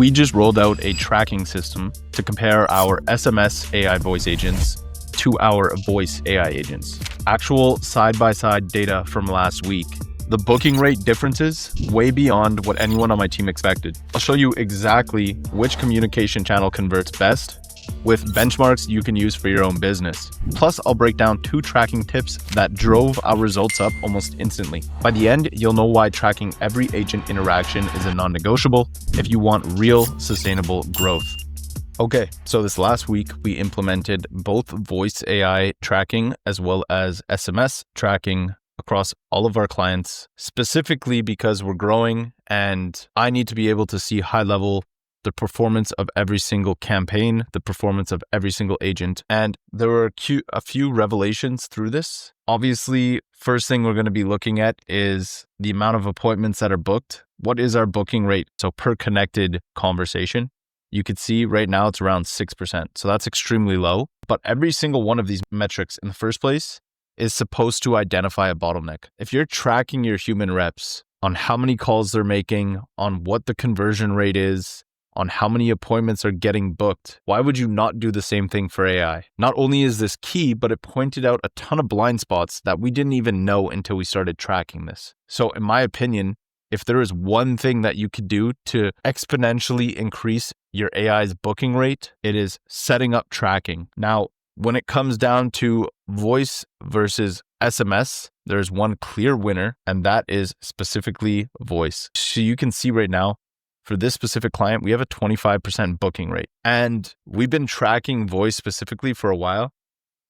We just rolled out a tracking system to compare our SMS AI voice agents to our voice AI agents. Actual side-by-side data from last week. The booking rate differences way beyond what anyone on my team expected. I'll show you exactly which communication channel converts best with benchmarks you can use for your own business. Plus, I'll break down 2 tracking tips that drove our results up almost instantly. By the end, you'll know why tracking every agent interaction is a non-negotiable if you want real sustainable growth. Okay, so this last week, we implemented both voice AI tracking as well as SMS tracking across all of our clients, specifically because we're growing and I need to be able to see high level the performance of every single campaign, the performance of every single agent. And there were a few revelations through this. Obviously, first thing we're going to be looking at is the amount of appointments that are booked. What is our booking rate? So per connected conversation, you could see right now it's around 6%. So that's extremely low. But every single one of these metrics in the first place is supposed to identify a bottleneck. If you're tracking your human reps on how many calls they're making, on what the conversion rate is, on how many appointments are getting booked, why would you not do the same thing for AI? Not only is this key, but it pointed out a ton of blind spots that we didn't even know until we started tracking this. So in my opinion, if there is one thing that you could do to exponentially increase your AI's booking rate, it is setting up tracking. Now, when it comes down to voice versus SMS, there's one clear winner, and that is specifically voice. So you can see right now, for this specific client, we have a 25% booking rate. And we've been tracking voice specifically for a while.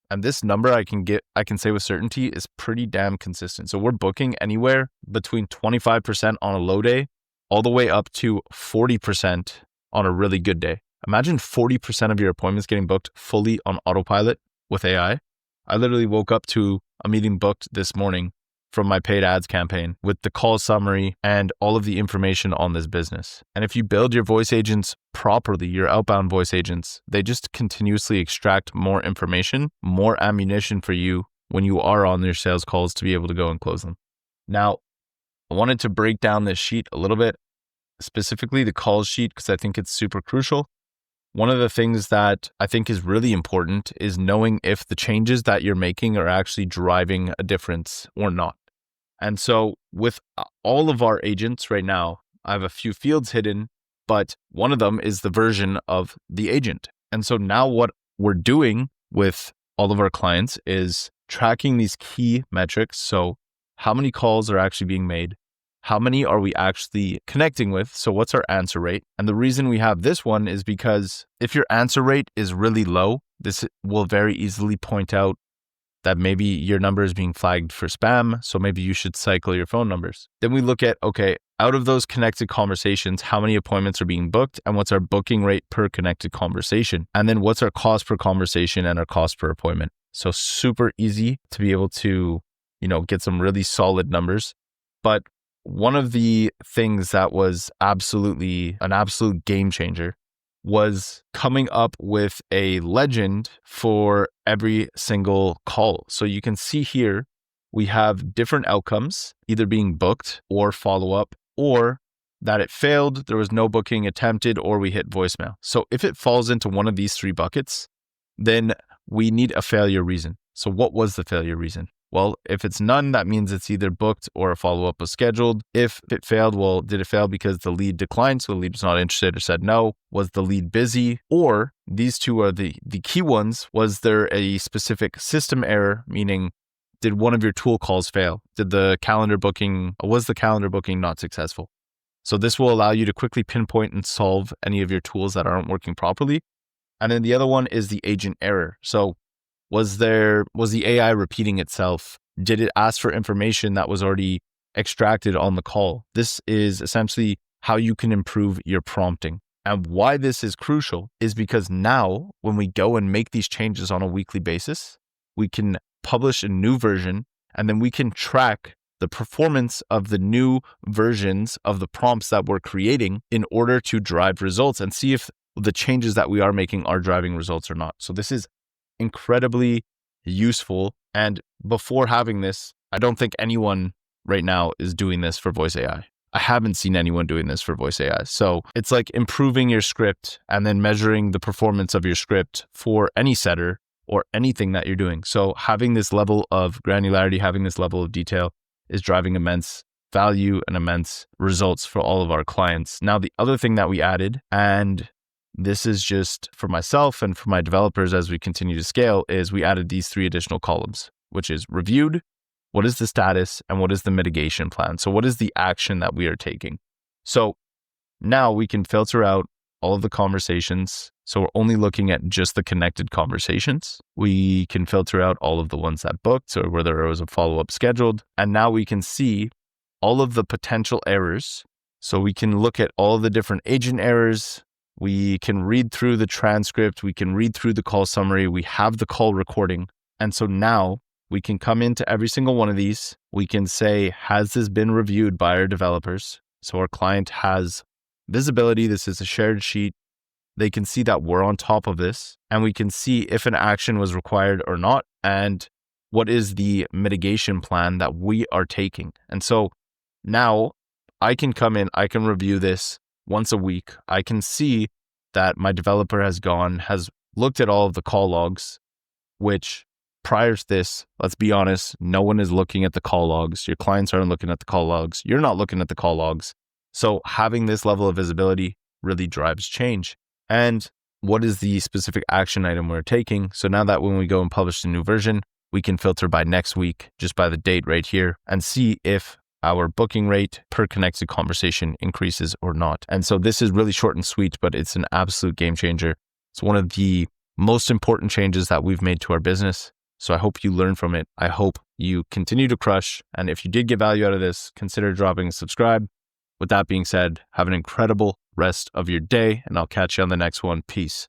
And this number I can say with certainty is pretty damn consistent. So we're booking anywhere between 25% on a low day, all the way up to 40% on a really good day. Imagine 40% of your appointments getting booked fully on autopilot with AI. I literally woke up to a meeting booked this morning from my paid ads campaign with the call summary and all of the information on this business. And if you build your voice agents properly, your outbound voice agents, they just continuously extract more information, more ammunition for you when you are on your sales calls to be able to go and close them. Now, I wanted to break down this sheet a little bit, specifically the calls sheet, because I think it's super crucial. One of the things that I think is really important is knowing if the changes that you're making are actually driving a difference or not. And so with all of our agents right now, I have a few fields hidden, but one of them is the version of the agent. And so now what we're doing with all of our clients is tracking these key metrics. So how many calls are actually being made? How many are we actually connecting with? So what's our answer rate? And the reason we have this one is because if your answer rate is really low, this will very easily point out that maybe your number is being flagged for spam. So maybe you should cycle your phone numbers. Then we look at, okay, out of those connected conversations, how many appointments are being booked and what's our booking rate per connected conversation? And then what's our cost per conversation and our cost per appointment? So super easy to be able to, get some really solid numbers. But one of the things that was absolutely an absolute game changer was coming up with a legend for every single call. So you can see here, we have different outcomes, either being booked or follow-up, or that it failed, there was no booking attempted, or we hit voicemail. So if it falls into one of these 3 buckets, then we need a failure reason. So what was the failure reason? Well, if it's none, that means it's either booked or a follow-up was scheduled. If it failed, well, did it fail because the lead declined? So the lead was not interested or said no. Was the lead busy? Or these 2 are the key ones. Was there a specific system error? Meaning, did one of your tool calls fail? Was the calendar booking not successful? So this will allow you to quickly pinpoint and solve any of your tools that aren't working properly. And then the other one is the agent error. So was the AI repeating itself? Did it ask for information that was already extracted on the call? This is essentially how you can improve your prompting. And why this is crucial is because now when we go and make these changes on a weekly basis, we can publish a new version and then we can track the performance of the new versions of the prompts that we're creating in order to drive results and see if the changes that we are making are driving results or not. So this is incredibly useful. And before having this, I don't think anyone right now is doing this for voice AI. I haven't seen anyone doing this for voice AI. So it's like improving your script and then measuring the performance of your script for any setter or anything that you're doing. So having this level of granularity, having this level of detail is driving immense value and immense results for all of our clients. Now, the other thing that we added, and this is just for myself and for my developers as we continue to scale, is we added these 3 additional columns, which is reviewed, what is the status, and what is the mitigation plan? So what is the action that we are taking? So now we can filter out all of the conversations. So we're only looking at just the connected conversations. We can filter out all of the ones that booked or whether there was a follow-up scheduled. And now we can see all of the potential errors. So we can look at all of the different agent errors. We can read through the transcript. We can read through the call summary. We have the call recording. And so now we can come into every single one of these. We can say, has this been reviewed by our developers? So our client has visibility. This is a shared sheet. They can see that we're on top of this, and we can see if an action was required or not, and what is the mitigation plan that we are taking. And so now I can come in, I can review this once a week. I can see that my developer has looked at all of the call logs, which prior to this, let's be honest, no one is looking at the call logs. Your clients aren't looking at the call logs. You're not looking at the call logs. So having this level of visibility really drives change. And what is the specific action item we're taking? So now that when we go and publish the new version, we can filter by next week, just by the date right here, and see if our booking rate per connected conversation increases or not. And so this is really short and sweet, but it's an absolute game changer. It's one of the most important changes that we've made to our business. So I hope you learn from it. I hope you continue to crush. And if you did get value out of this, consider dropping a subscribe. With that being said, have an incredible rest of your day, and I'll catch you on the next one. Peace.